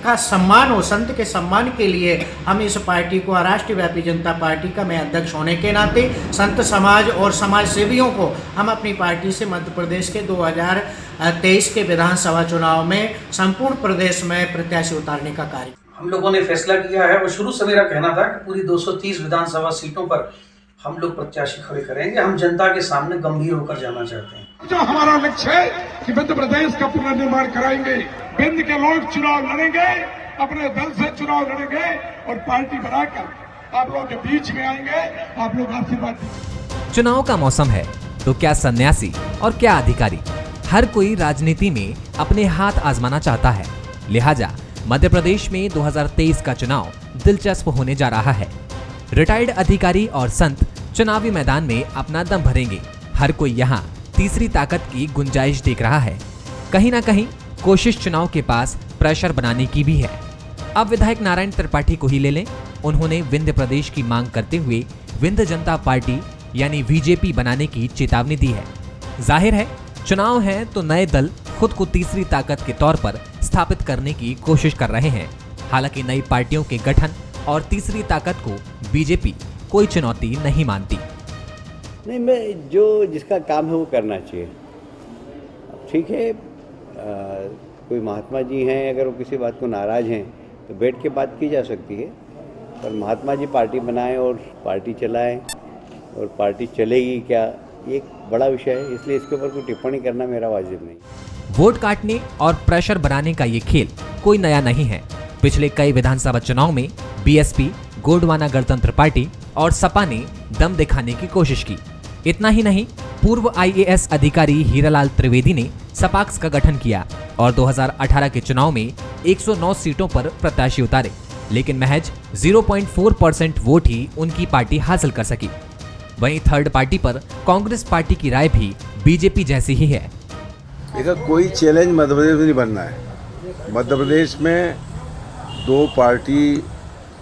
का सम्मान हो, संत के सम्मान के लिए हम इस पार्टी को, राष्ट्रीय व्यापी जनता पार्टी का मैं अध्यक्ष होने के नाते संत समाज और समाज सेवियों को हम अपनी पार्टी से मध्य प्रदेश के 2023 के विधानसभा चुनाव में संपूर्ण प्रदेश में प्रत्याशी उतारने का कार्य हम लोगों ने फैसला किया है। और शुरू से मेरा कहना था कि पूरी 230 विधानसभा सीटों पर हम लोग प्रत्याशी खड़े करेंगे। हम जनता के सामने गंभीर होकर जाना चाहते हैं। जो हमारा लक्ष्य है कि मध्य प्रदेश का पुनर्निर्माण कराएंगे। विंध्य के लोग चुनाव लड़ेंगे, अपने दल से चुनाव लड़ेंगे और पार्टी बनाकर आप लोगों के बीच में आएंगे। आप लोग आशीर्वाद दीजिए। चुनाव का मौसम है तो क्या सन्यासी और क्या अधिकारी, हर कोई राजनीति में अपने हाथ आजमाना चाहता है। लिहाजा मध्य प्रदेश में 2023 का चुनाव दिलचस्प होने जा रहा है। रिटायर्ड अधिकारी और संत चुनावी मैदान में अपना दम भरेंगे। हर कोई यहाँ तीसरी ताकत की गुंजाइश देख रहा है। कहीं ना कहीं कोशिश चुनाव के पास प्रेशर बनाने की भी है। अब विधायक नारायण त्रिपाठी को ही ले लें। उन्होंने विंध्य प्रदेश की मांग करते हुए विंध्य जनता पार्टी यानी बीजेपी बनाने की चेतावनी दी है। जाहिर है चुनाव है तो नए दल खुद को तीसरी ताकत के तौर पर स्थापित करने की कोशिश कर रहे हैं। हालांकि नई पार्टियों के गठन और तीसरी ताकत को बीजेपी कोई चुनौती नहीं मानती। नहीं, मैं जो जिसका काम है वो करना चाहिए। ठीक है, कोई महात्मा जी हैं, अगर वो किसी बात को नाराज हैं तो बैठ के बात की जा सकती है। पर महात्मा जी पार्टी बनाएं और पार्टी चलाएं और पार्टी चलेगी क्या, ये एक बड़ा विषय है। इसलिए इसके ऊपर कोई टिप्पणी करना मेरा वाजिब नहीं। वोट काटने और प्रेशर बनाने का ये खेल कोई नया नहीं है। पिछले कई विधानसभा चुनाव में बीएसपी, गोंडवाना गणतंत्र पार्टी और सपा ने दम दिखाने की कोशिश की। इतना ही नहीं, पूर्व आईएएस अधिकारी हीरालाल त्रिवेदी ने सपाक्स का गठन किया और 2018 के चुनाव में 109 सीटों पर प्रत्याशी उतारे, लेकिन महज 0.4% वोट ही उनकी पार्टी हासिल कर सकी। वहीं थर्ड पार्टी पर कांग्रेस पार्टी की राय भी बीजेपी जैसी ही है। देखा, कोई चैलेंज मध्य प्रदेश में नहीं बनना है। मध्य प्रदेश में दो पार्टी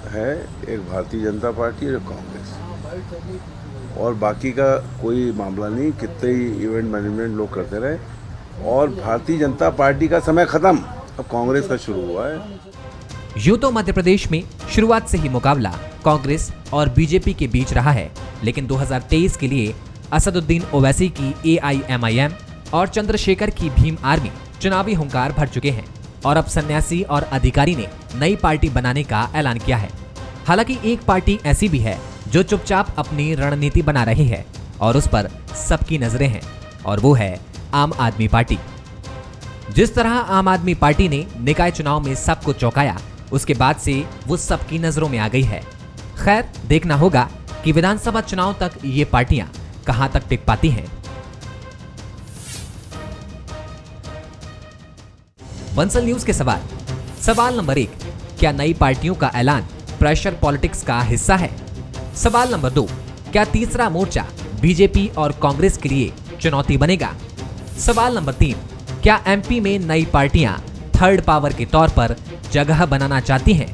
है, एक भारतीय जनता पार्टी और एक कांग्रेस, और बाकी का कोई मामला नहीं। कितने ही इवेंट मैनेजमेंट लोग करते रहे और भारतीय जनता पार्टी का समय खत्म, अब कांग्रेस का शुरू हुआ है। यूं तो मध्य प्रदेश में शुरुआत से ही मुकाबला कांग्रेस और बीजेपी के बीच रहा है, लेकिन 2023 के लिए असदुद्दीन ओवैसी की एआईएमआईएम और चंद्रशेखर की भीम आर्मी चुनावी हुंकार भर चुके हैं और अब सन्यासी और अधिकारी ने नई पार्टी बनाने का ऐलान किया है। हालांकि एक पार्टी ऐसी भी है जो चुपचाप अपनी रणनीति बना रही है और उस पर सबकी नजरें हैं, और वो है आम आदमी पार्टी। जिस तरह आम आदमी पार्टी ने निकाय चुनाव में सबको चौंकाया, उसके बाद से वो सबकी नजरों में आ गई है। खैर, देखना होगा कि विधानसभा चुनाव तक ये पार्टियां कहां तक टिक पाती हैं। बंसल न्यूज के सवाल नंबर 1, क्या नई पार्टियों का ऐलान प्रेशर पॉलिटिक्स का हिस्सा है? सवाल नंबर 2, क्या तीसरा मोर्चा बीजेपी और कांग्रेस के लिए चुनौती बनेगा? सवाल नंबर 3, क्या एमपी में नई पार्टियां थर्ड पावर के तौर पर जगह बनाना चाहती हैं?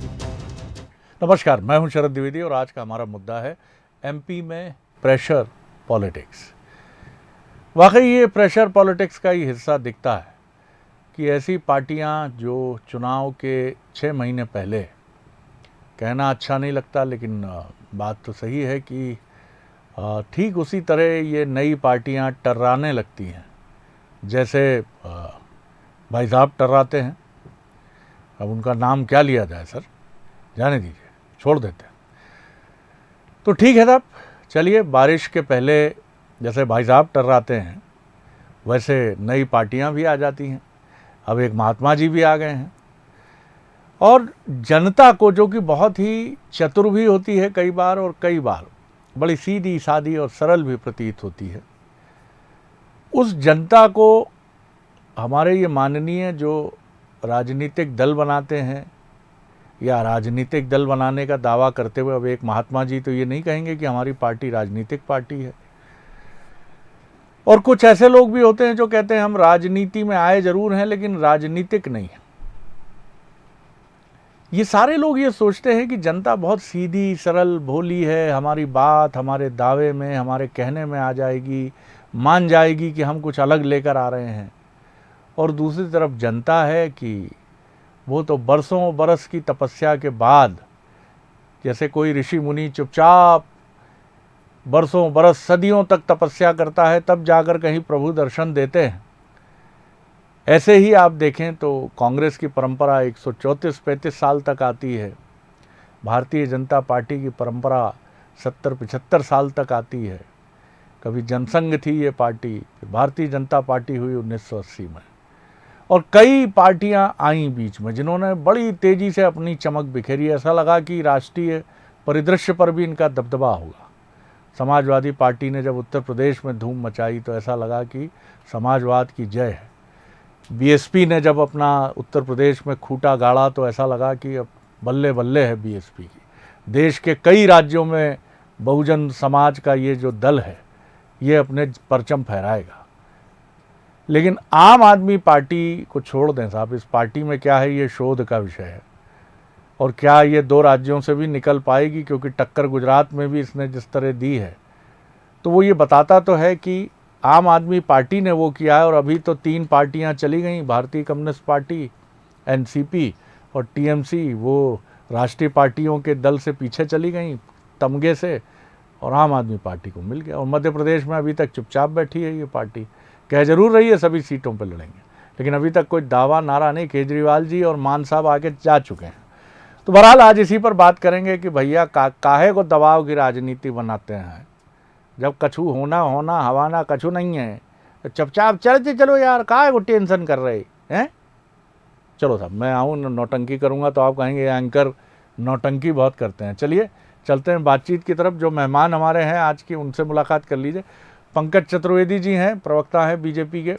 नमस्कार, मैं हूं शरद द्विवेदी और आज का हमारा मुद्दा है एमपी में प्रेशर पॉलिटिक्स। वाकई ये प्रेशर पॉलिटिक्स का ही हिस्सा दिखता है कि ऐसी पार्टियां जो चुनाव के 6 महीने पहले, कहना अच्छा नहीं लगता लेकिन बात तो सही है कि ठीक उसी तरह ये नई पार्टियां टर्राने लगती हैं, जैसे भाई साहब टर्राते हैं। अब उनका नाम क्या लिया जाए सर, जाने दीजिए, छोड़ देते हैं। तो ठीक है साहब, चलिए, बारिश के पहले जैसे भाई साहब टर्राते हैं वैसे नई पार्टियां भी आ जाती हैं। अब एक महात्मा जी भी आ गए हैं और जनता को, जो कि बहुत ही चतुर भी होती है कई बार और कई बार बड़ी सीधी सादी और सरल भी प्रतीत होती है, उस जनता को हमारे ये माननीय जो राजनीतिक दल बनाते हैं या राजनीतिक दल बनाने का दावा करते हुए, अब एक महात्मा जी तो ये नहीं कहेंगे कि हमारी पार्टी राजनीतिक पार्टी है, और कुछ ऐसे लोग भी होते हैं जो कहते हैं हम राजनीति में आए जरूर हैं लेकिन राजनीतिक नहीं है। ये सारे लोग ये सोचते हैं कि जनता बहुत सीधी सरल भोली है, हमारी बात हमारे दावे में, हमारे कहने में आ जाएगी, मान जाएगी कि हम कुछ अलग लेकर आ रहे हैं। और दूसरी तरफ जनता है कि वो तो बरसों बरस की तपस्या के बाद, जैसे कोई ऋषि मुनि चुपचाप बरसों बरस सदियों तक तपस्या करता है तब जाकर कहीं प्रभु दर्शन देते हैं, ऐसे ही आप देखें तो कांग्रेस की परंपरा 134-35 साल तक आती है। भारतीय जनता पार्टी की परंपरा 70-75 साल तक आती है। कभी जनसंघ थी ये पार्टी, फिर भारतीय जनता पार्टी हुई 1980 में, और कई पार्टियां आईं बीच में जिन्होंने बड़ी तेज़ी से अपनी चमक बिखेरी। ऐसा लगा कि राष्ट्रीय परिदृश्य पर भी इनका दबदबा होगा। समाजवादी पार्टी ने जब उत्तर प्रदेश में धूम मचाई तो ऐसा लगा कि समाजवाद की जय है। बीएसपी ने जब अपना उत्तर प्रदेश में खूंटा गाड़ा तो ऐसा लगा कि अब बल्ले बल्ले है बीएसपी की। देश के कई राज्यों में बहुजन समाज का ये जो दल है ये अपने परचम फहराएगा। लेकिन आम आदमी पार्टी को छोड़ दें साहब, इस पार्टी में क्या है ये शोध का विषय है, और क्या ये 2 राज्यों से भी निकल पाएगी, क्योंकि टक्कर गुजरात में भी इसने जिस तरह दी है तो वो ये बताता तो है कि आम आदमी पार्टी ने वो किया है। और अभी तो 3 पार्टियां चली गई, भारतीय कम्युनिस्ट पार्टी, एनसीपी और टीएमसी, वो राष्ट्रीय पार्टियों के दल से पीछे चली गई तमगे से, और आम आदमी पार्टी को मिल गया। और मध्य प्रदेश में अभी तक चुपचाप बैठी है ये पार्टी। कह जरूर रही है सभी सीटों पर लड़ेंगे, लेकिन अभी तक कोई दावा नारा नहीं। केजरीवाल जी और मान साहब आगे जा चुके हैं। तो बहरहाल आज इसी पर बात करेंगे कि भैया काहे को दबाव की राजनीति बनाते हैं। जब कछु होना हवाना कछु नहीं है तो चुपचाप चलते चलो यार, काहे को टेंशन कर रहे हैं। चलो साहब, मैं आऊँ नौटंकी करूँगा तो आप कहेंगे एंकर नौटंकी बहुत करते हैं। चलिए चलते हैं बातचीत की तरफ। जो मेहमान हमारे हैं आज की उनसे मुलाकात कर लीजिए। पंकज चतुर्वेदी जी हैं, प्रवक्ता हैं बीजेपी के,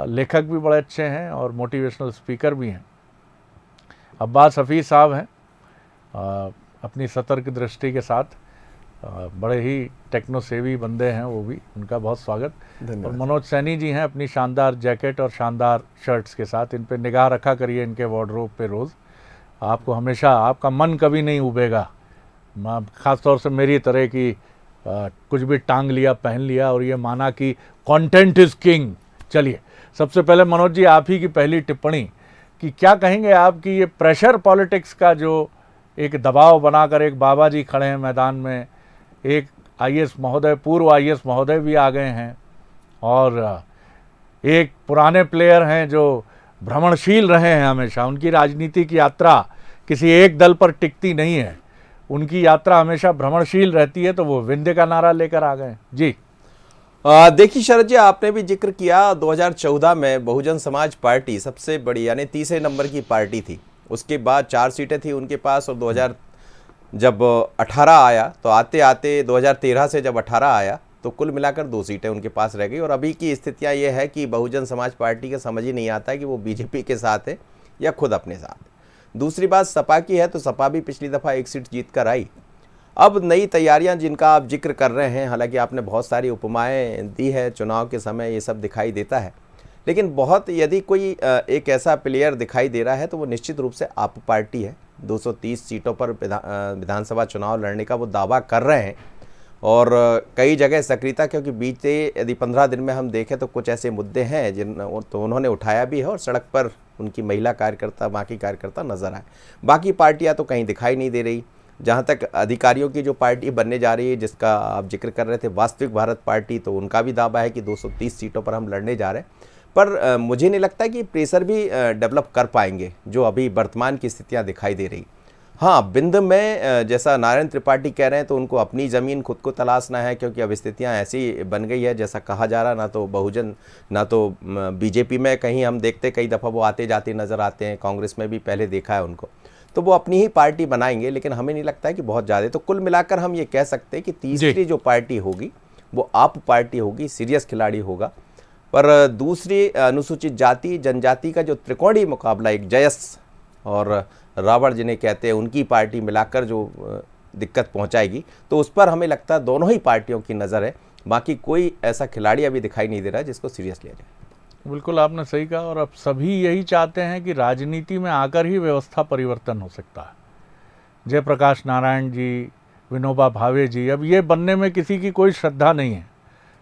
लेखक भी बड़े अच्छे हैं और मोटिवेशनल स्पीकर भी हैं। अब्बास हफीज़ साहब हैं, अपनी सतर्क दृष्टि के साथ बड़े ही टेक्नो सेवी बंदे हैं वो भी, उनका बहुत स्वागत। और मनोज सैनी जी हैं, अपनी शानदार जैकेट और शानदार शर्ट्स के साथ। इन पे निगाह रखा करिए, इनके वार्डरोब पे रोज़, आपको हमेशा आपका मन कभी नहीं उबेगा। ख़ास तौर से मेरी तरह की कुछ भी टांग लिया, पहन लिया और ये माना कि कंटेंट इज़ किंग। चलिए सबसे पहले मनोज जी आप ही की पहली टिप्पणी कि क्या कहेंगे आप कि ये प्रेशर पॉलिटिक्स का जो एक दबाव बनाकर एक बाबा जी खड़े हैं मैदान में, एक आईएएस महोदय, पूर्व आईएएस महोदय भी आ गए हैं, और एक पुराने प्लेयर हैं जो भ्रमणशील रहे हैं हमेशा। उनकी राजनीतिक यात्रा किसी एक दल पर टिकती नहीं है, उनकी यात्रा हमेशा भ्रमणशील रहती है। तो वो विंध्य का नारा लेकर आ गए जी। देखिए शरद जी, आपने भी जिक्र किया 2014 में बहुजन समाज पार्टी सबसे बड़ी यानी तीसरे नंबर की पार्टी थी। उसके बाद 4 सीटें थी उनके पास, और जब 18 आया तो आते आते 2013 से जब 18 आया तो कुल मिलाकर 2 सीटें उनके पास रह गई। और अभी की स्थितियां ये है कि बहुजन समाज पार्टी का समझ ही नहीं आता है कि वो बीजेपी के साथ है या खुद अपने साथ है। दूसरी बात सपा की है तो सपा भी पिछली दफ़ा 1 सीट जीत कर आई। अब नई तैयारियां जिनका आप जिक्र कर रहे हैं, हालांकि आपने बहुत सारी उपमाएं दी है चुनाव के समय, ये सब दिखाई देता है, लेकिन बहुत यदि कोई एक ऐसा प्लेयर दिखाई दे रहा है तो वो निश्चित रूप से आप पार्टी है। 230 सीटों पर विधानसभा चुनाव लड़ने का वो दावा कर रहे हैं, और कई जगह सक्रियता, क्योंकि बीते यदि 15 दिन में हम देखें तो कुछ ऐसे मुद्दे हैं जिन तो उन्होंने उठाया भी है, और सड़क पर उनकी महिला कार्यकर्ता, बाकी कार्यकर्ता नजर आए। बाकी पार्टियां तो कहीं दिखाई नहीं दे रही। जहां तक अधिकारियों की जो पार्टी बनने जा रही है जिसका आप जिक्र कर रहे थे, वास्तविक भारत पार्टी, तो उनका भी दावा है कि 230 सीटों पर हम लड़ने जा रहे हैं। पर मुझे नहीं लगता कि प्रेशर भी डेवलप कर पाएंगे जो अभी वर्तमान की स्थितियां दिखाई दे रही। हाँ, बिंद में जैसा नारायण त्रिपाठी कह रहे हैं तो उनको अपनी ज़मीन खुद को तलाशना है, क्योंकि अब स्थितियाँ ऐसी बन गई है जैसा कहा जा रहा, ना तो बहुजन ना तो बीजेपी में कहीं हम देखते कई दफ़ा वो आते जाते नज़र आते हैं, कांग्रेस में भी पहले देखा है उनको, तो वो अपनी ही पार्टी बनाएंगे। लेकिन हमें नहीं लगता है कि बहुत ज़्यादा। तो कुल मिलाकर हम ये कह सकते हैं कि तीसरी जो पार्टी होगी वो आप पार्टी होगी, सीरियस खिलाड़ी होगा। पर दूसरी अनुसूचित जाति जनजाति का जो त्रिकोणीय मुकाबला, एक जयस और रावण जिन्हें कहते हैं, उनकी पार्टी मिलाकर जो दिक्कत पहुंचाएगी, तो उस पर हमें लगता है दोनों ही पार्टियों की नज़र है। बाकी कोई ऐसा खिलाड़ी अभी दिखाई नहीं दे रहा है जिसको सीरियस लिया जाए। बिल्कुल आपने सही कहा, और अब सभी यही चाहते हैं कि राजनीति में आकर ही व्यवस्था परिवर्तन हो सकता है। जयप्रकाश नारायण जी, विनोबा भावे जी, अब ये बनने में किसी की कोई श्रद्धा नहीं है।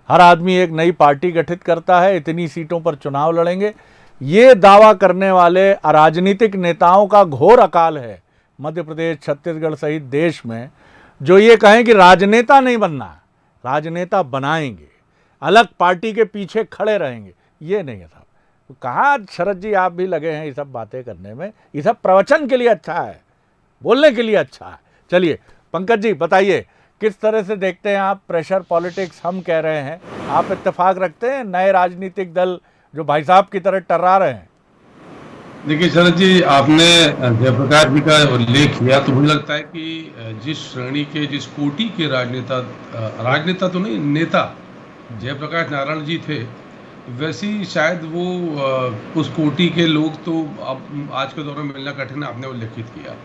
हर आदमी एक नई पार्टी गठित करता है, इतनी सीटों पर चुनाव लड़ेंगे, ये दावा करने वाले अराजनीतिक नेताओं का घोर अकाल है मध्य प्रदेश, छत्तीसगढ़ सहित देश में, जो ये कहें कि राजनेता नहीं बनना, राजनेता बनाएंगे, अलग पार्टी के पीछे खड़े रहेंगे। ये नहीं है साहब। तो कहाँ शरद जी आप भी लगे हैं ये सब बातें करने में? ये सब प्रवचन के लिए अच्छा है, बोलने के लिए अच्छा है। चलिए पंकज जी बताइए, किस तरह से देखते हैं आप प्रेशर पॉलिटिक्स? हम कह रहे हैं, आप इत्तेफाक रखते हैं नए राजनीतिक दल जो भाई साहब की तरह टर्रा रहे हैं? देखिए शरद जी, आपने जयप्रकाश जी का उल्लेख किया तो मुझे लगता है कि जिस श्रेणी के, जिस कोटि के राजनेता तो नहीं, नेता जयप्रकाश नारायण जी थे, वैसी शायद वो उस कोटि के लोग तो अब आज के दौर में मिलना कठिन है, आपने उल्लेखित किया।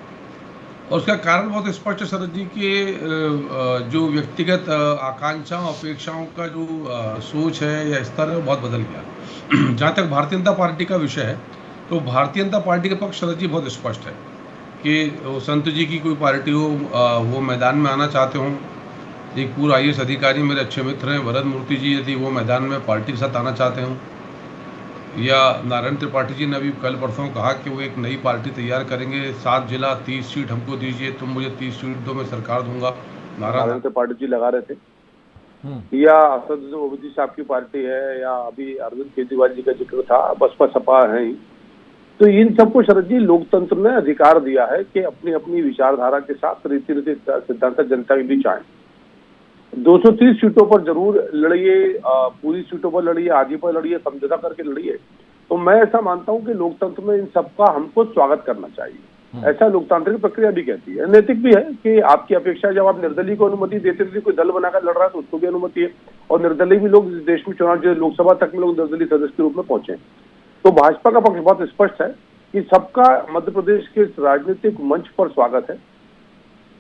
और उसका कारण बहुत स्पष्ट है शरद जी के जो व्यक्तिगत आकांक्षाओं, अपेक्षाओं का जो सोच है या स्तर है, वो बहुत बदल गया। जहाँ तक भारतीय जनता पार्टी का विषय है, तो भारतीय जनता पार्टी का पक्ष शरद जी बहुत स्पष्ट है कि संत जी की कोई पार्टी हो, वो मैदान में आना चाहते हों। एक पूर्व IAS अधिकारी मेरे अच्छे मित्र हैं भरत मूर्ति जी, यदि वो मैदान में पार्टी के साथ आना चाहते हों, या नारायण त्रिपाठी जी ने अभी कल परसों कहा कि वो एक नई पार्टी तैयार करेंगे, 7 जिला 30 सीट हमको दीजिए, तुम मुझे 30 सीट दो, मैं सरकार दूंगा। नारायण त्रिपाठी जी लगा रहे थे, या असद ओवैसी साहब की पार्टी है, या अभी अरविंद केजरीवाल जी का जिक्र था, बसपा सपा है ही। तो इन सबको शरद जी लोकतंत्र ने अधिकार दिया है कि अपनी अपनी विचारधारा के साथ रीति सिद्धांत जनता के बीच आए। 230 सीटों पर जरूर लड़िए, पूरी सीटों पर लड़िए, आधी पर लड़िए, समझौता करके लड़िए। तो मैं ऐसा मानता हूं कि लोकतंत्र में इन सबका हमको स्वागत करना चाहिए। ऐसा लोकतांत्रिक प्रक्रिया भी कहती है, नैतिक भी है कि आपकी अपेक्षा, जब आप निर्दलीय को अनुमति देते थे, कोई दल बनाकर लड़ रहा है तो उसको भी अनुमति है। और निर्दलीय भी लोग इस देश में चुनाव, जो लोकसभा तक में लोग निर्दलीय सदस्य के रूप में पहुंचे। तो भाजपा का पक्ष बहुत स्पष्ट है कि सबका मध्य प्रदेश के राजनीतिक मंच पर स्वागत है।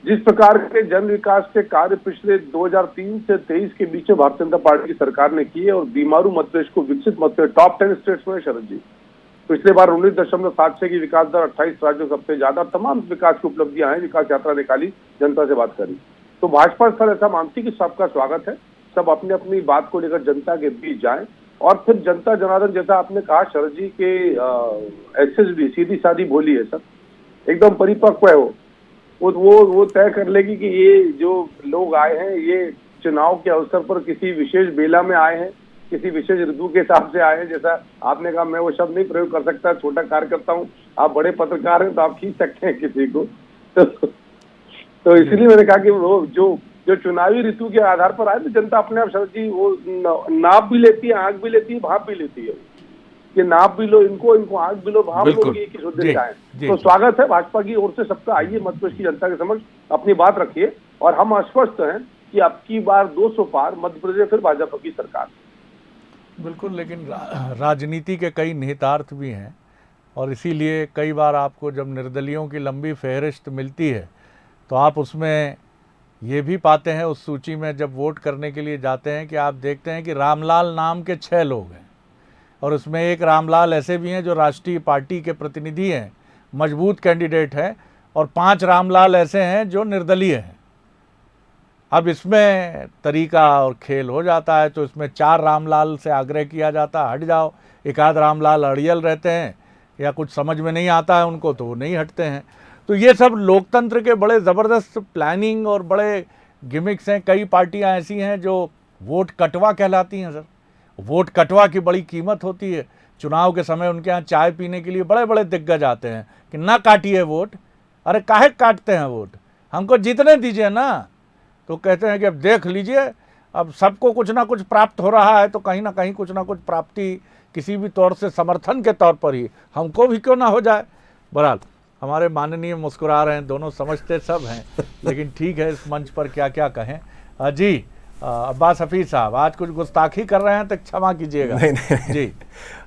जिस प्रकार के जन विकास के कार्य पिछले 2003 से 23 के बीच में भारतीय जनता पार्टी की सरकार ने किए और बीमारू मध्य प्रदेश को विकसित मध्य प्रदेश टॉप 10 स्टेट्स में शरद जी, पिछले बार 19.76 की विकास दर, 28 राज्यों सबसे ज्यादा, तमाम विकास की उपलब्धियां हैं, विकास यात्रा निकाली, जनता से बात करी। तो भाजपा स्थल ऐसा मानती कि सबका स्वागत है, सब अपनी अपनी बात को लेकर जनता के बीच जाएं। और फिर जनता जनार्दन, जैसा आपने कहा शरद जी के SSB सीधी सादी बोली है, सब एकदम परिपक्व है, वो तय कर लेगी कि ये जो लोग आए हैं, ये चुनाव के अवसर पर किसी विशेष बेला में आए हैं, किसी विशेष ऋतु के हिसाब से आए हैं। जैसा आपने कहा, मैं वो शब्द नहीं प्रयोग कर सकता, छोटा कार्यकर्ता हूँ, आप बड़े पत्रकार हैं तो आप खींच सकते हैं किसी को। तो इसलिए मैंने कहा कि वो जो चुनावी ऋतु के आधार पर आए, तो जनता अपने आप शरद जी वो नाप भी लेती है, आंख भी लेती है, भाप भी लेती है कि नाप भी लो इनको आंख भी लो, भाप लो, ये किस उद्देश्य से आए। तो स्वागत है भाजपा की ओर से सबका। आइए मध्य प्रदेश की जनता के समक्ष अपनी बात रखिए, और हम आश्वस्त हैं कि अब की बार 200 पार मध्य प्रदेश फिर भाजपा की सरकार। बिल्कुल, लेकिन राजनीति के कई निहितार्थ भी हैं, और इसीलिए कई बार आपको जब निर्दलियों की लंबी फहरिस्त मिलती है तो आप उसमें ये भी पाते हैं, उस सूची में जब वोट करने के लिए जाते हैं, कि आप देखते हैं कि रामलाल नाम के 6 लोग हैं, और उसमें एक रामलाल ऐसे भी हैं जो राष्ट्रीय पार्टी के प्रतिनिधि हैं, मजबूत कैंडिडेट हैं, और 5 रामलाल ऐसे हैं जो निर्दलीय हैं। अब इसमें तरीका और खेल हो जाता है, तो इसमें 4 रामलाल से आग्रह किया जाता है, हट जाओ। एक आध रामलाल अड़ियल रहते हैं, या कुछ समझ में नहीं आता है उनको, तो वो नहीं हटते हैं। तो ये सब लोकतंत्र के बड़े ज़बरदस्त प्लानिंग और बड़े गिमिक्स हैं। कई पार्टियां ऐसी हैं जो वोट कटवा कहलाती हैं। सर, वोट कटवा की बड़ी कीमत होती है। चुनाव के समय उनके यहाँ चाय पीने के लिए बड़े बड़े दिग्गज आते हैं कि ना काटिए वोट। अरे काहे काटते हैं वोट, हमको जीतने दीजिए ना। तो कहते हैं कि अब देख लीजिए, अब सबको कुछ ना कुछ प्राप्त हो रहा है, तो कहीं ना कहीं कुछ ना कुछ प्राप्ति किसी भी तौर से समर्थन के तौर पर ही हमको भी क्यों ना हो जाए। बहरहाल हमारे माननीय मुस्कुरा रहे हैं, दोनों समझते सब हैं, लेकिन ठीक है, इस मंच पर क्या क्या कहें। जी अब्बास हफीज साहब, आज कुछ गुस्ताखी कर रहे हैं तो क्षमा कीजिएगा। नहीं जी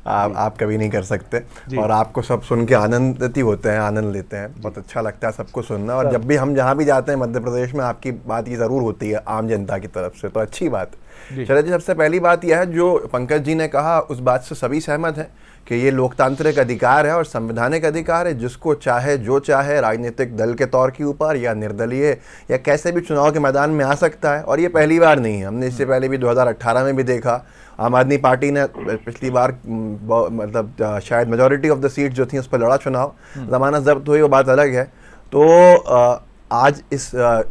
आप कभी नहीं कर सकते, और आपको सब सुन के आनंदित होते हैं, आनंद लेते हैं, बहुत अच्छा लगता है सबको सुनना। और जब भी हम जहाँ भी जाते हैं मध्य प्रदेश में, आपकी बात ये ज़रूर होती है आम जनता की तरफ से, तो अच्छी बात। शरद जी, सबसे पहली बात यह है, जो पंकज जी ने कहा उस बात से सभी सहमत हैं कि ये लोकतांत्रिक अधिकार है और संवैधानिक अधिकार है। जिसको चाहे जो चाहे राजनीतिक दल के तौर के ऊपर या निर्दलीय या कैसे भी चुनाव के मैदान में आ सकता है। और ये पहली बार नहीं है, हमने इससे पहले भी 2018 में भी देखा, आम आदमी पार्टी ने पिछली बार मतलब शायद मेजॉरिटी ऑफ द सीट जो थी उस पर लड़ा चुनाव, जमानत जब्त हुई वो बात अलग है। तो आज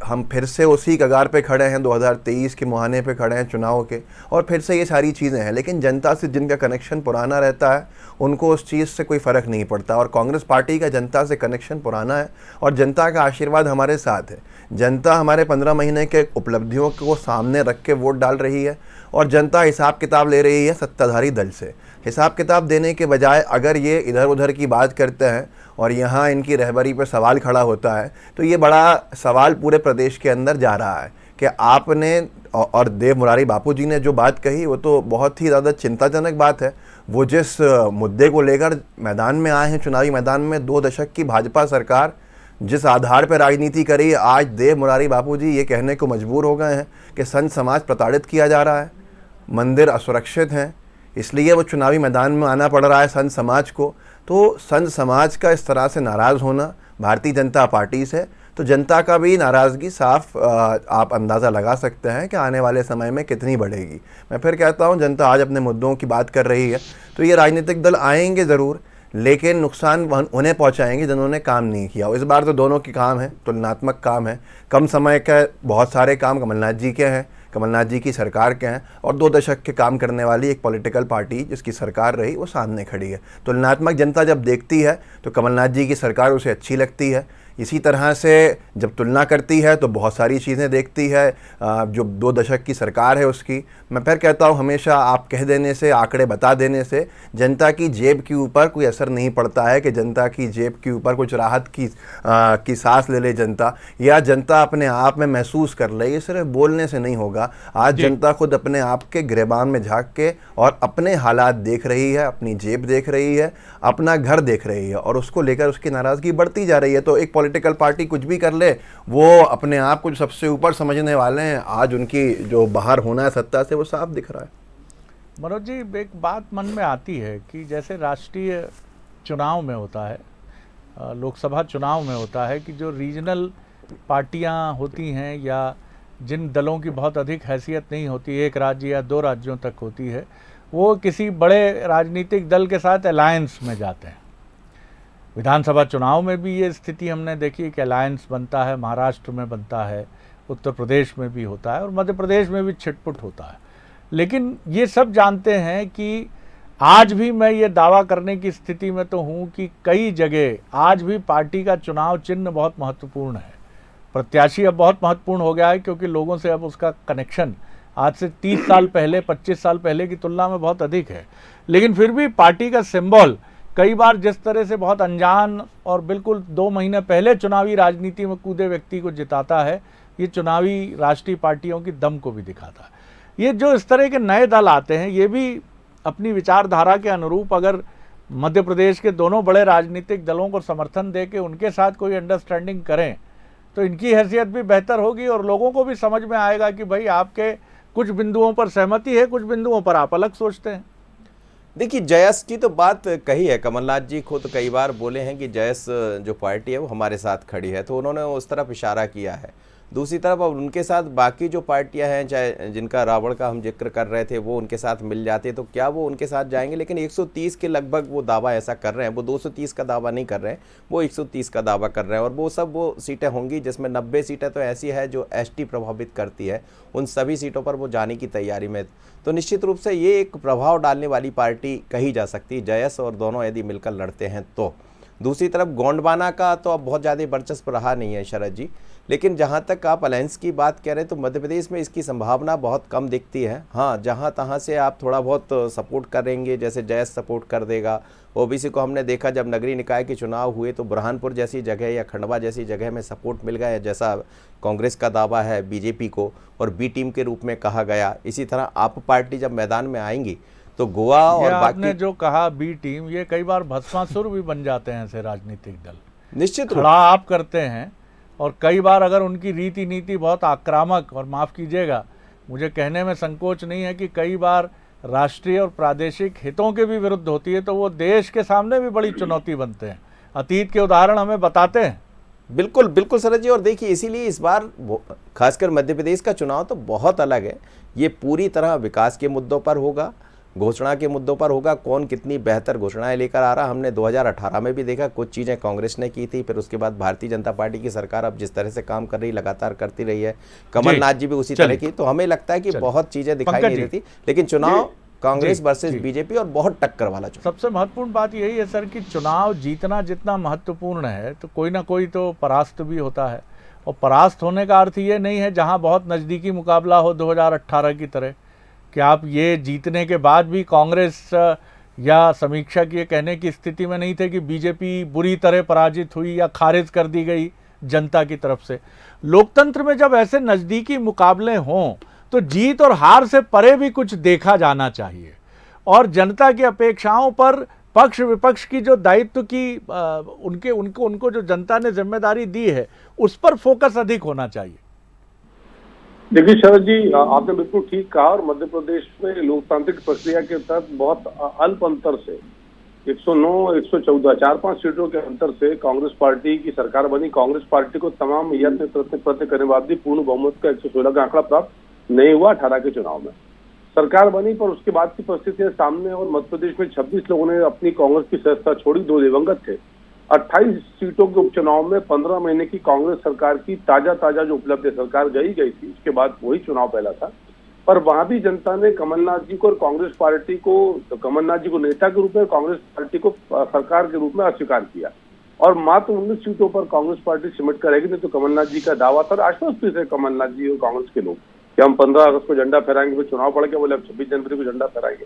हम फिर से उसी कगार पे खड़े हैं, 2023 के मुहाने पे खड़े हैं चुनाव के, और फिर से ये सारी चीज़ें हैं। लेकिन जनता से जिनका कनेक्शन पुराना रहता है उनको उस चीज़ से कोई फ़र्क नहीं पड़ता, और कांग्रेस पार्टी का जनता से कनेक्शन पुराना है और जनता का आशीर्वाद हमारे साथ है। जनता हमारे 15 महीने के उपलब्धियों को सामने रख के वोट डाल रही है, और जनता हिसाब किताब ले रही है सत्ताधारी दल से। हिसाब किताब देने के बजाय अगर ये इधर उधर की बात करते हैं और यहाँ इनकी रहबरी पर सवाल खड़ा होता है, तो ये बड़ा सवाल पूरे प्रदेश के अंदर जा रहा है कि आपने, और देव मुरारी बापू जी ने जो बात कही वो तो बहुत ही ज़्यादा चिंताजनक बात है। वो जिस मुद्दे को लेकर मैदान में आए हैं, चुनावी मैदान में, 2 दशक की भाजपा सरकार जिस आधार पर राजनीति करी, आज देव मुरारी बापू जी ये कहने को मजबूर हो गए हैं कि संत समाज प्रताड़ित किया जा रहा है, मंदिर असुरक्षित हैं, इसलिए वो चुनावी मैदान में आना पड़ रहा है संत समाज को। तो संत समाज का इस तरह से नाराज़ होना भारतीय जनता पार्टी से, तो जनता का भी नाराज़गी साफ आप अंदाज़ा लगा सकते हैं कि आने वाले समय में कितनी बढ़ेगी। मैं फिर कहता हूं, जनता आज अपने मुद्दों की बात कर रही है, तो ये राजनीतिक दल आएंगे ज़रूर, लेकिन नुकसान उन्हें पहुंचाएंगे जिन्होंने काम नहीं किया। इस बार तो दोनों की काम है, तुलनात्मक काम है। कम समय के बहुत सारे काम कमलनाथ जी के हैं, कमलनाथ जी की सरकार के हैं, और 2 दशक के काम करने वाली एक पॉलिटिकल पार्टी जिसकी सरकार रही वो सामने खड़ी है। तुलनात्मक जनता जब देखती है तो कमलनाथ जी की सरकार उसे अच्छी लगती है। इसी तरह से जब तुलना करती है तो बहुत सारी चीज़ें देखती है जो 2 दशक की सरकार है उसकी। मैं फिर कहता हूँ, हमेशा आप कह देने से, आंकड़े बता देने से जनता की जेब के ऊपर कोई असर नहीं पड़ता है कि जनता की जेब के ऊपर कुछ राहत की सांस ले ले जनता, या जनता अपने आप में महसूस कर ले। ये सिर्फ बोलने से नहीं होगा। आज जनता खुद अपने आप के गिरेबान में झांक के और अपने हालात देख रही है, अपनी जेब देख रही है, अपना घर देख रही है, और उसको लेकर उसकी नाराज़गी बढ़ती जा रही है। तो एक पॉलिटिकल पार्टी कुछ भी कर ले, वो अपने आप को सबसे ऊपर समझने वाले हैं। आज उनकी जो बाहर होना है सत्ता से वो साफ दिख रहा है। मनोज जी, एक बात मन में आती है कि जैसे राष्ट्रीय चुनाव में होता है, लोकसभा चुनाव में होता है कि जो रीजनल पार्टियां होती हैं या जिन दलों की बहुत अधिक हैसियत नहीं होती, एक राज्य या 2 राज्यों तक होती है, वो किसी बड़े राजनीतिक दल के साथ अलायंस में जाते हैं। विधानसभा चुनाव में भी ये स्थिति हमने देखी कि अलायंस बनता है, महाराष्ट्र में बनता है, उत्तर प्रदेश में भी होता है और मध्य प्रदेश में भी छिटपुट होता है। लेकिन ये सब जानते हैं कि आज भी मैं ये दावा करने की स्थिति में तो हूँ कि कई जगह आज भी पार्टी का चुनाव चिन्ह बहुत महत्वपूर्ण है। प्रत्याशी अब बहुत महत्वपूर्ण हो गया है, क्योंकि लोगों से अब उसका कनेक्शन आज से 30 साल पहले, 25 साल पहले की तुलना में बहुत अधिक है। लेकिन फिर भी पार्टी का सिंबल कई बार जिस तरह से बहुत अनजान और बिल्कुल 2 महीने पहले चुनावी राजनीति में कूदे व्यक्ति को जिताता है, ये चुनावी राष्ट्रीय पार्टियों की दम को भी दिखाता है। ये जो इस तरह के नए दल आते हैं, ये भी अपनी विचारधारा के अनुरूप अगर मध्य प्रदेश के दोनों बड़े राजनीतिक दलों को समर्थन दे के उनके साथ कोई अंडरस्टैंडिंग करें तो इनकी हैसियत भी बेहतर होगी और लोगों को भी समझ में आएगा कि भाई आपके कुछ बिंदुओं पर सहमति है, कुछ बिंदुओं पर आप अलग सोचते हैं। देखिए, जयस की तो बात कही है, कमलनाथ जी खुद कई बार बोले हैं कि जयस जो पार्टी है वो हमारे साथ खड़ी है, तो उन्होंने उस तरफ इशारा किया है। दूसरी तरफ अब उनके साथ बाकी जो पार्टियां हैं, चाहे जिनका रावण का हम जिक्र कर रहे थे, वो उनके साथ मिल जाते तो क्या वो उनके साथ जाएंगे? लेकिन 130 के लगभग वो दावा ऐसा कर रहे हैं। वो 230 का दावा नहीं कर रहे हैं, वो 130 का दावा कर रहे हैं। और वो सब वो सीटें होंगी जिसमें 90 सीटें तो ऐसी है जो एसटी प्रभावित करती है, उन सभी सीटों पर वो जाने की तैयारी में। तो निश्चित रूप से ये एक प्रभाव डालने वाली पार्टी कही जा सकती है, जयस और दोनों यदि मिलकर लड़ते हैं तो। दूसरी तरफ गोंडवाना का तो अब बहुत ज़्यादा वर्चस्व रहा नहीं है शरद जी, लेकिन जहाँ तक आप अलायंस की बात कह रहे हैं तो मध्य प्रदेश में इसकी संभावना बहुत कम दिखती है। हाँ, जहाँ तहाँ से आप थोड़ा बहुत सपोर्ट करेंगे, जैसे जयस सपोर्ट कर देगा। ओबीसी को हमने देखा जब नगरीय निकाय के चुनाव हुए तो बुरहानपुर जैसी जगह या खंडवा जैसी जगह में सपोर्ट मिल गया, जैसा कांग्रेस का दावा है बीजेपी को और बी टीम के रूप में कहा गया। इसी तरह आप पार्टी जब मैदान में आएंगी तो गोवा और आपने जो कहा बी टीम, ये कई बार भस्मासुर भी बन जाते हैं ऐसे राजनीतिक दल। निश्चित खड़ा आप करते हैं और कई बार अगर उनकी रीति नीति बहुत आक्रामक, और माफ़ कीजिएगा मुझे कहने में संकोच नहीं है कि कई बार राष्ट्रीय और प्रादेशिक हितों के भी विरुद्ध होती है, तो वो देश के सामने भी बड़ी चुनौती बनते हैं। अतीत के उदाहरण हमें बताते हैं। बिल्कुल बिल्कुल शरद जी। और देखिए इसीलिए इस बार खासकर मध्य प्रदेश का चुनाव तो बहुत अलग है। ये पूरी तरह विकास के मुद्दों पर होगा, घोषणा के मुद्दों पर होगा। कौन कितनी बेहतर घोषणाएं लेकर आ रहा, हमने 2018 में भी देखा कुछ चीज़ें कांग्रेस ने की थी, फिर उसके बाद भारतीय जनता पार्टी की सरकार अब जिस तरह से काम कर रही, लगातार करती रही है, कमलनाथ जी भी उसी तरह की। तो हमें लगता है कि बहुत चीज़ें दिखाई नहीं देती, लेकिन चुनाव कांग्रेस वर्सेस बीजेपी और बहुत टक्कर वाला चुनाव। सबसे महत्वपूर्ण बात यही है सर कि चुनाव जीतना जितना महत्वपूर्ण है तो कोई ना कोई तो परास्त भी होता है, और परास्त होने का अर्थ ये नहीं है जहां बहुत नज़दीकी मुकाबला हो 2018 की तरह कि आप ये जीतने के बाद भी कांग्रेस या समीक्षक ये कहने की स्थिति में नहीं थे कि बीजेपी बुरी तरह पराजित हुई या खारिज कर दी गई जनता की तरफ से। लोकतंत्र में जब ऐसे नज़दीकी मुकाबले हों तो जीत और हार से परे भी कुछ देखा जाना चाहिए, और जनता की अपेक्षाओं पर पक्ष विपक्ष की जो दायित्व की उनको जो जनता ने जिम्मेदारी दी है उस पर फोकस अधिक होना चाहिए। देखिए शरद जी, आपने बिल्कुल ठीक कहा, और मध्य प्रदेश में लोकतांत्रिक प्रक्रिया के तहत बहुत अल्प अंतर से 109, 114, 4-5 सीटों के अंतर से कांग्रेस पार्टी की सरकार बनी। कांग्रेस पार्टी को तमाम यत्न प्रयत्न करने बाद भी पूर्ण बहुमत का 116 का आंकड़ा प्राप्त नहीं हुआ 18 के चुनाव में। सरकार बनी पर उसके बाद की परिस्थितियां सामने, और मध्य प्रदेश में 26 लोगों ने अपनी कांग्रेस की सदस्यता छोड़ी, 2 दिवंगत थे। 28 सीटों के उपचुनाव में 15 महीने की कांग्रेस सरकार की ताजा जो उपलब्धि सरकार गई थी, उसके बाद वही चुनाव पहला था। पर वहां भी जनता ने कमलनाथ जी को और कांग्रेस पार्टी को, कमलनाथ जी को नेता के रूप में, कांग्रेस पार्टी को सरकार के रूप में अस्वीकार किया, और मात्र 19 सीटों पर कांग्रेस पार्टी सिमट कर रहेगी। नहीं तो कमलनाथ जी का दावा था, आश्वस्त भी थे कमलनाथ जी और कांग्रेस के लोग कि हम 15 अगस्त को झंडा फहराएंगे, फिर चुनाव पड़ गया, बोले अब 26 जनवरी को झंडा फहराएंगे।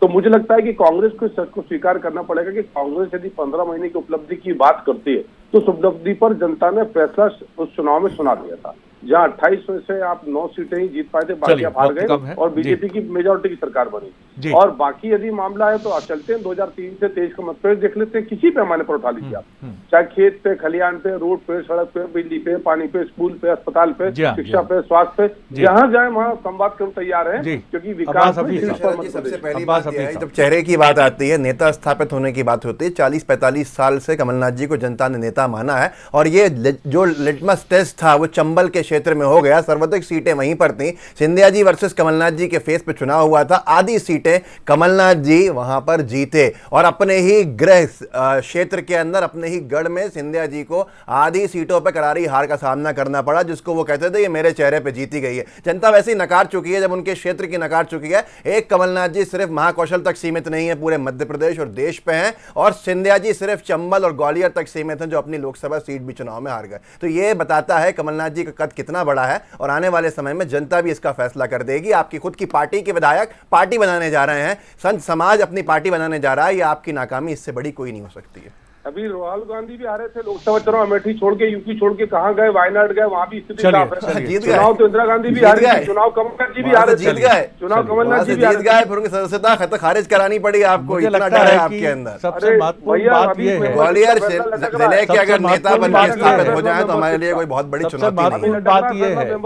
तो मुझे लगता है कि कांग्रेस को इस सच को स्वीकार करना पड़ेगा कि कांग्रेस यदि 15 महीने की उपलब्धि की बात करती है तो उस उपलब्धि पर जनता ने फैसला उस चुनाव में सुना दिया था, जहां 28 में से आप 9 सीटें ही जीत पाए थे, बाकी आप हार गए और बीजेपी की मेजोरिटी की सरकार बनी। और बाकी यदि मामला है तो आप चलते हैं 2003 से 23 का मतभेद देख लेते हैं, किसी पैमाने पर उठा लीजिए आप, चाहे खेत पे, खलियान पे, रोड पे, सड़क पे, बिजली पे, पानी पे, स्कूल पे, अस्पताल पे, शिक्षा पे, स्वास्थ्य पे, जहां जाए वहां संवाद करने तैयार है, क्योंकि विकास सबसे पहली बात यह है, जब चेहरे की बात आती है, नेता स्थापित होने की बात होती है, 40-45 साल से कमलनाथ जी को जनता ने नेता माना है, और ये जो लिटमस टेस्ट था वो चंबल के क्षेत्र में हो गया। सर्वाधिक सीटें वहीं पर थी। सिंधिया जी वर्सेस कमलनाथ जी के फेस पे चुनाव हुआ था, आधी सीटें कमलनाथ जी वहां पर जीते, और अपने ही गृह क्षेत्र के अंदर, अपने ही गढ़ में सिंधिया जी को आधी सीटों पर करारी हार का सामना करना पड़ा, जिसको वो कहते थे ये मेरे चेहरे पे जीती गई है। जनता वैसे ही नकार चुकी है, जब उनके क्षेत्र की नकार चुकी है। एक कमलनाथ जी सिर्फ महाकौशल तक सीमित नहीं है, पूरे मध्य प्रदेश और देश पे हैं, और सिंधिया जी सिर्फ चंबल और ग्वालियर तक सीमित हैं, जो अपनी लोकसभा सीट भी चुनाव में हार गए। तो ये बताता है कमलनाथ जी का कद कितना बड़ा है, और आने वाले समय में जनता भी इसका फैसला कर देगी। आपकी खुद की पार्टी के विधायक पार्टी बनाने जा रहे हैं, संत समाज अपनी पार्टी बनाने जा रहा है, या आपकी नाकामी इससे बड़ी कोई नहीं हो सकती है। अभी राहुल गांधी भी आ रहे थे लोकसभा चुनाव, अमेठी छोड़ के, यूपी छोड़ के कहां गए, वायनाड गए, वहां भी स्थिति साफ है। जीत गए। चुनाव तो इंदिरा गांधी भी आ रही थी, चुनाव कमलनाथ जी भी आ रहे थे, जीत गए। चुनाव कमलनाथ जी भी जीत गए, फिर उनकी सदस्यता खारिज करानी पड़ी आपको, इतना डर है आपके अंदर। सबसे महत्वपूर्ण बात यह है, ग्वालियर जिले के अगर नेता बन के स्थापित हो जाए तो हमारे लिए कोई बहुत बड़ी चुनौती नहीं है। बात यह है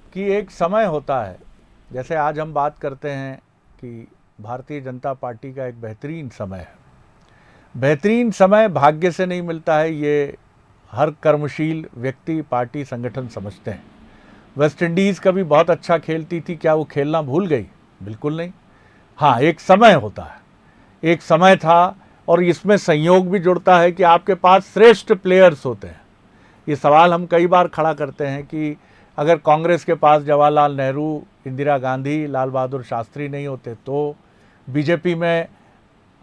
कि एक समय होता है, जैसे आज हम बात करते हैं कि भारतीय जनता पार्टी का एक बेहतरीन समय है। बेहतरीन समय भाग्य से नहीं मिलता है, ये हर कर्मशील व्यक्ति, पार्टी, संगठन समझते हैं। वेस्ट इंडीज़ कभी बहुत अच्छा खेलती थी, क्या वो खेलना भूल गई? बिल्कुल नहीं। हाँ, एक समय होता है, एक समय था, और इसमें संयोग भी जुड़ता है कि आपके पास श्रेष्ठ प्लेयर्स होते हैं। ये सवाल हम कई बार खड़ा करते हैं कि अगर कांग्रेस के पास जवाहरलाल नेहरू, इंदिरा गांधी, लाल बहादुर शास्त्री नहीं होते, तो बीजेपी में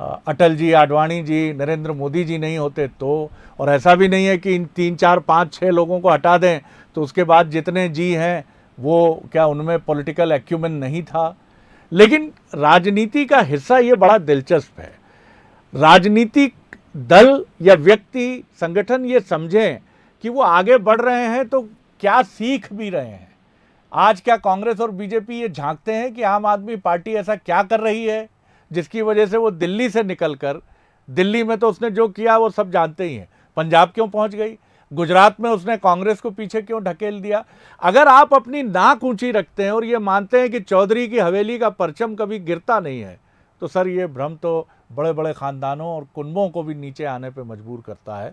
अटल जी, आडवाणी जी, नरेंद्र मोदी जी नहीं होते तो, और ऐसा भी नहीं है कि इन 3, 4, 5, 6 लोगों को हटा दें तो उसके बाद जितने जी हैं वो क्या उनमें पॉलिटिकल एक्यूमेन नहीं था। लेकिन राजनीति का हिस्सा ये बड़ा दिलचस्प है, राजनीतिक दल या व्यक्ति, संगठन ये समझें कि वो आगे बढ़ रहे हैं तो क्या सीख भी रहे हैं। आज क्या कांग्रेस और बीजेपी ये झांकते हैं कि आम आदमी पार्टी ऐसा क्या कर रही है जिसकी वजह से वो दिल्ली से निकलकर, दिल्ली में तो उसने जो किया वो सब जानते ही हैं, पंजाब क्यों पहुंच गई, गुजरात में उसने कांग्रेस को पीछे क्यों ढकेल दिया। अगर आप अपनी नाक ऊंची रखते हैं और ये मानते हैं कि चौधरी की हवेली का परचम कभी गिरता नहीं है, तो सर ये भ्रम तो बड़े बड़े ख़ानदानों और कुनबों को भी नीचे आने पे मजबूर करता है।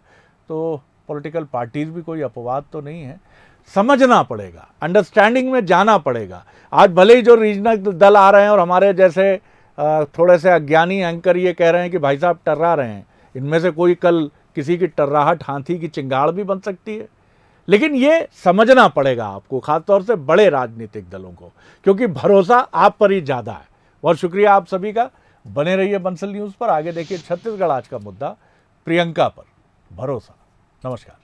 तो पॉलिटिकल पार्टीज भी कोई अपवाद तो नहीं है। समझना पड़ेगा, अंडरस्टैंडिंग में जाना पड़ेगा। आज भले ही जो रीजनल दल आ रहे हैं और हमारे जैसे थोड़े से अज्ञानी एंकर ये कह रहे हैं कि भाई साहब टर्रा रहे हैं, इनमें से कोई कल किसी की टर्राहट हाथी की चिंगाड़ भी बन सकती है। लेकिन ये समझना पड़ेगा आपको, खासतौर से बड़े राजनीतिक दलों को, क्योंकि भरोसा आप पर ही ज़्यादा है। बहुत शुक्रिया आप सभी का। बने रहिए बंसल न्यूज़ पर। आगे देखिए छत्तीसगढ़ आज का मुद्दा, प्रियंका पर भरोसा। नमस्कार।